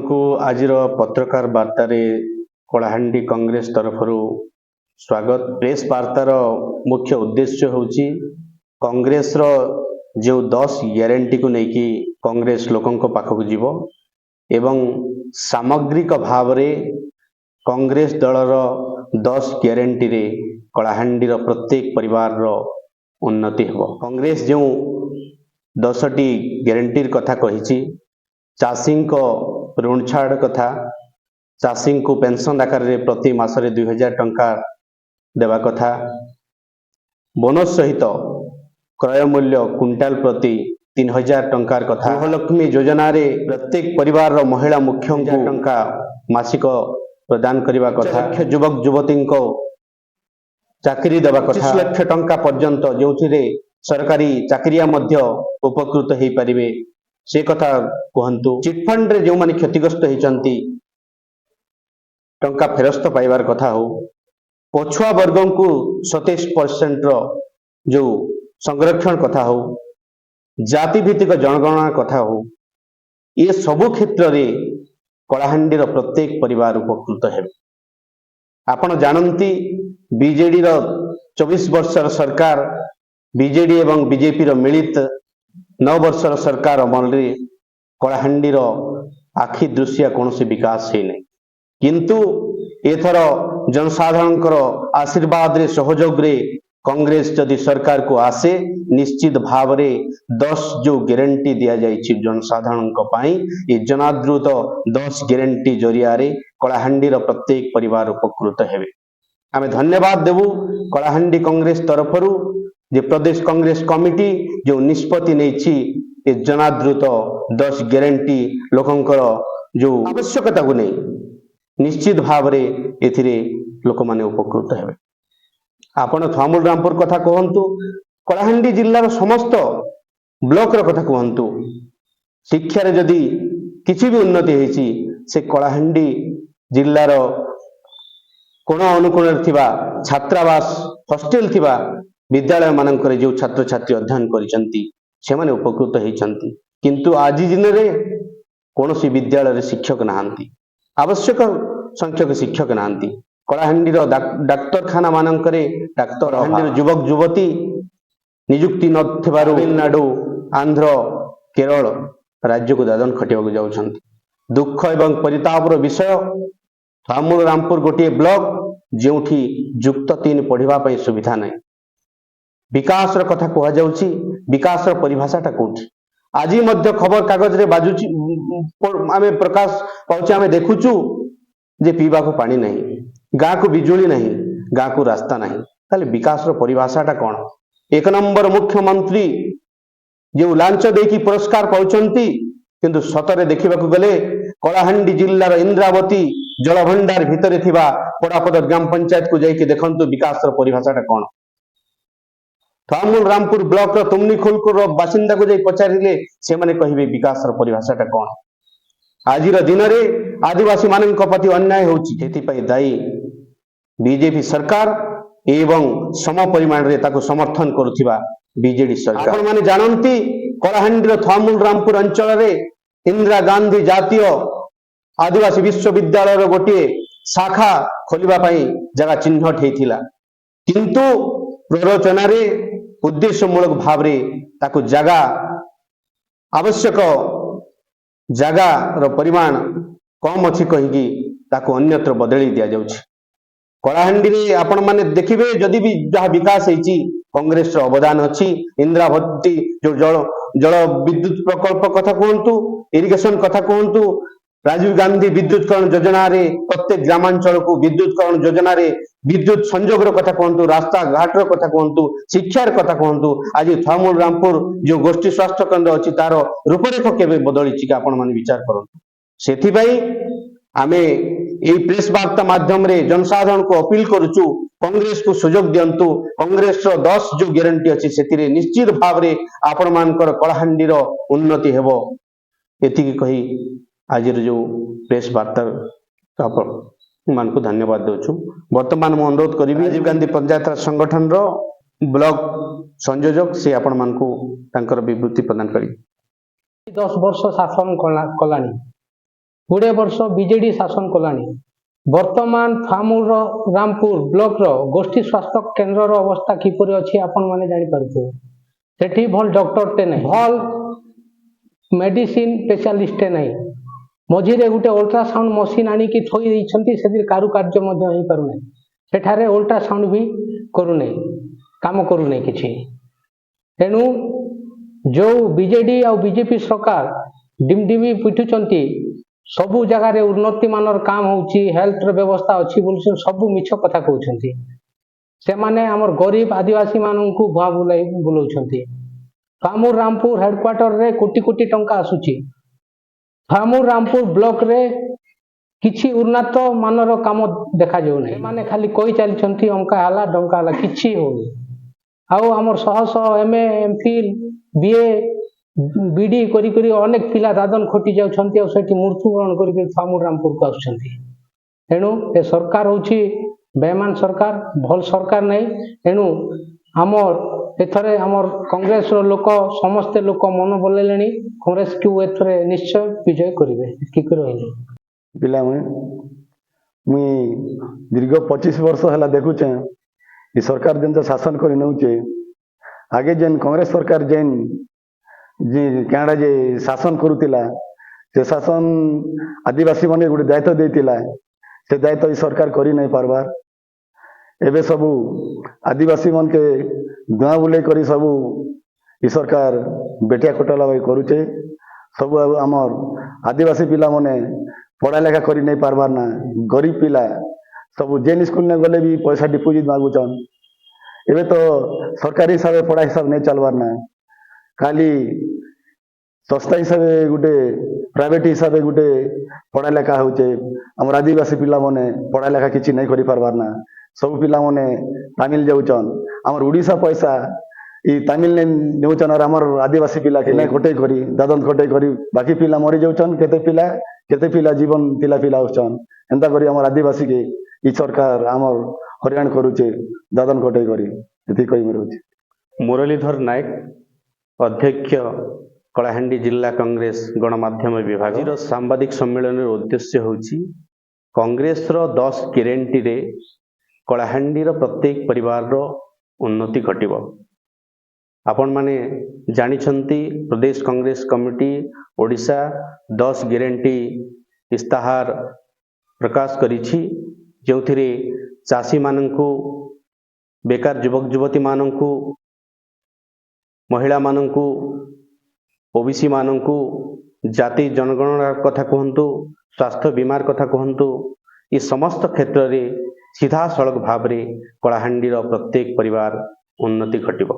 आपणको आजिर पत्रकार वार्तार कलाहांडी कांग्रेस तरफ स्वागत। प्रेस वार्तार मुख्य उद्देश्य होची कांग्रेस रो जो 10 ग्यारंटी को लेकिन कांग्रेस लोकंक पाखक जीव एवं सामग्रिक भाव रे कांग्रेस दलर 10 ग्यारंटी रे कलाहांडी रो प्रत्येक परिवार रो उन्नति हेबो। कांग्रेस जो 10 टी ग्यारंटी कथा कहिची, चाषी को ऋण छाड़ कथा, चाषी को पेंशन आकार में प्रति मासरे 2000 टंका देवा कथा, बोनस सहित क्रय मूल्य क्विंटाल प्रति 3000 टंकार कथा, गृहलक्ष्मी योजना रे प्रत्येक परिवार रो महिला मुख्य टंका मासिक प्रदान करने कथा, युवक युवती को चाकरी देवा कथा, 25 लाख टंका पर्यंत जो सरकारी चाकरिया मध्य उपकृत हो पारे से कथा कहतु। चिटफंड रे जो माने क्षतिग्रस्त होती टंका फेरस्त पाइबार कथा हो, पछुआ वर्ग को 27% जो संरक्षण कथा हो, जाति भित्तिक जनगणना कथा हो, ये सबु क्षेत्र रे कलाहांडी रो प्रत्येक परिवार उपकृत हेबे। आपण जानती बीजेडी रो 24 वर्षर सरकार बीजेडी एवं बीजेपी रो मिलित 9 वर्षर सरकार अमल रे कलाहांडी रो आखि दृश्य कौन से विकास है नहीं, किंतु एथर जनसाधारण आशीर्वाद रे सहयोग रे कांग्रेस जदि सरकार को आसे निश्चित भाव रे 10 जो गारंटी दिया जाइछि जनसाधारण को पाई ये जनादृत 10 गारंटी जरिया रे कलाहांडी रो प्रत्येक परिवार उपकृत हेबे। आमे धन्यवाद देबु कलाहांडी कांग्रेस तरफरु जे प्रदेश कांग्रेस कमिटी जो निष्पत्ति नहीं ये जनादृत 10 गारंटी लोकंकर जो आवश्यकता को नहीं निश्चित भाव रे एथिरे लोक माने उपकृत हेबे। आपण थमुल रामपुर कथा कहंतु, कलाहांडी जिल्लार समस्त ब्लॉक रो कथा कहंतु, शिक्षा रे जदि किछि भी उन्नति हेछि से कलाहांडी जिल्लार कोन अनुकोण थिबा छात्रावास हॉस्टेल थिबा विद्यालय मानकर जो छात्र छात्री अध्ययन करिसंती से माने उपकृत होइसंती, किंतु आज दिन रे कोनोसी विद्यालय रे शिक्षक नाहंती, आवश्यक संख्यक शिक्षक नाहंती। कलाहांडी रो डाक्तरखाना मानकर डाक्तर हांडी युवक युवती नियुक्ति नथिबारु तमिलनाडु आंध्र केरल राज्य को दादन खटिବାକୁ जाउछंती। दुख एवं परिताप रो विषय थमुल रामपुर गोटे ब्लॉक जोठी युक्त 3 पढ़िबा पई सुविधा नै। विकास रो कथा कह जाउछि, विकास रो परिभाषाटा कोठी आज मध्य खबर कागज रे बाजुछि आमे प्रकाश पाउछि, आमे देखुछु जे पीबा को पानी नहीं, गाँ को बिजुली नहीं, गाँ को रास्ता नहीं, ताले विकास रो परिभाषाटा कोन? 1 नंबर मुख्यमंत्री जो लांच देकी पुरस्कार पाउछंती, किंतु सतरे देखिबा को गले कलाहांडी जिल्लार इंद्रावती जलभंडार भितरे थिबा पड़ापद ग्राम पंचायत को जाइके देखंतु विकास रो परिभाषाटा कोन? थमुल रामपुर ब्लॉक रो तुमनी खोलपुर रो बासिंदा को जाई पचारिले से माने कहिबे विकास रो परिभाषाटा कोन? आजिर दिन रे आदिवासी मानक प्रति अन्याय होछि, एथि पई दायी बीजेपी सरकार एवं सम परिमाण रे ताको समर्थन करुथिबा बीजेडी सरकार। आपण माने जानंती कलाहांडी रो थमुल रामपुर अंचल रे इंदिरा गांधी जातीय आदिवासी विश्वविद्यालय रो गोटे शाखा खोलिबा पई जगह चिन्हट हेथिला, किंतु प्ररोचना रे उद्देश्यमूलक भाव रे ताको जगह आवश्यक जगह रो परिमाण कम अछि कहिकी ताको अन्यत्र बदली दिया जाउछि। कलाहांडी रे आपण माने देखिबे जदि भी जहा विकास हेछि कांग्रेस रो अवदान अछि। इंदिरावती जो जल विद्युत प्रकल्प कथा कहंतु, इरिगेशन कथा कहंतु, राजीव गांधी विद्युतकरण योजना रे प्रत्येक ग्रामांचल को विद्युतकरण योजना रे विद्युत संयोग रो कथा कहंतु, रास्ता घाट रो कथा कहंतु, शिक्षा रो कथा कहंतु, आज थमुल रामपुर जो गोष्ठी स्वास्थ्य केंद्र अछि तार रूपरेख केबे बदलिछि कि आपण माने विचार करंतु। सेथि पई आमे एई प्रेस वार्ता माध्यम रे जनसाधारण को अपील करूछु, कांग्रेस को सुजोग दियंतु। कांग्रेस रो 10 जो गारंटी अछि सेतिरे निश्चित भाव रे आपण मानकर कलाहांडी रो उन्नति हेबो। एतिकी कही आज जो प्रेस वार्ता आपण मान को धन्यवाद देछु। वर्तमान मु अनुरोध करी राजीव गांधी पंचायत राज संगठन रो ब्लॉक संयोजक से आपण मान को तांकर विवृत्ति प्रदान करी। 10 वर्ष शासन कलानी गुड़े वर्ष बीजेडी शासन कलानी वर्तमान फामुर रामपुर ब्लॉक रो गोष्ठी स्वास्थ्य केन्द्र रो अवस्था किपरि अछि आपण माने जानि पारुथो सेठी भल डॉक्टर टे नै भल मेडिसिन स्पेशलिस्ट टे नै मझिरे गुटे अल्ट्रासाउंड मशीन आनी कि थोई दैछंती सेतिर कारुकार्य मध्य होई पारु नै सेठारे अल्ट्रासाउंड भी करू नै काम करू नै किछि तेणु जो बीजेडी और बीजेपी सरकार डिमडिमी पिटुचंती सबु जगार उन्नति मानर काम होउची हेल्थ व्यवस्था अच्छी बोलछन सबु मिछ कथा कहउछंती से माने हमर गरीब आदिवासी माननकु भुआ बुलाई बुलौछंती फामुर रामपुर हेडक्वार्टर रे कोटी कोटी टंका आसुची फामुर रामपुर ब्लॉक रे किछि उन्नत मानर काम देखा जाउ नै माने खाली कहि चलछंती अंका हला डंका हला किछि होनी आउ हमर शह शह एमए एमफिल बीए बीडी करी करी अनेक पिला दादन खटी जाउछंती और सेठी मृत्युवरण करी फामुर रामपुर को आसुछंती तेणु ए सरकार होची बेमान सरकार भल सरकार नै तेणु हमर एथरे हमर कांग्रेस रो लोक समस्त लोक मन बोलेलेनी कांग्रेस को एथरे निश्चय विजय करिवे की करइले पिला मुई दीर्घ 25 वर्ष हला देखुचे ई सरकार जेन शासन करि नउचे आगे जेन कांग्रेस सरकार जेन जे काड़ा जे शासन करुतिला से शासन आदिवासी माने गुटे दायित्व देतिला से दायित्व ई सरकार करि नै पारबार एबे सबु आदिवासी मन के गाँ बुले करी सबु ई सरकार बेटिया कोटला भाई करुचे सबु हमर आदिवासी पिला माने पढ़ा लेखा करि नै पारबार ना गरीब पिला सबु जेन स्कूल ने गले भी पैसा डिपोजिट मागुचन एबे तो सरकारी हिसाब पढ़ा हिसाब नहीं चलबार ना खाली संस्था हिसाब गुटे प्राइवेट हिसाब गुटे पढ़ा लेखा होचे हमर आदिवासी पिला माने पढ़ा लेखा किछि नहीं करि पारबार ना सब पिला माने तमिल जाउचन हमर उड़ीसा पैसा ई तमिल ने नेउचन और हमर आदिवासी पिला के नहीं खटे करी दादन खटे करी बाकी पिला मरि जाउचन केते पिला जीवन पिला पिला होचन एंता करी हमर आदिवासी के ई सरकार हमर हरियाण करूचे दादन खटे करी एति कहि मरुचे मुरलीधर नायक अध्यक्ष कलाहांडी जिला कांग्रेस गणमाध्यम विभाग सांबादिक सम्मेलन उद्देश्य होची कांग्रेस रो 10 ग्यारंटी रे कलाहांडी रो प्रत्येक परिवार रो उन्नति घटिबो आपण माने जानिछंती प्रदेश कांग्रेस कमिटी ओडिशा 10 ग्यारंटी इस्ताहार प्रकाश करिछि जोथिरे चासी माननकु बेकार युवक युवती माननकु महिला माननकु ओबीसी माननकु जाति जनगणना कथा कहंतु स्वास्थ्य बीमार कथा कहंतु ये समस्त क्षेत्र रे सीधा सड़क भाव रे कलाहांडी रो प्रत्येक परिवार उन्नति घटिबो।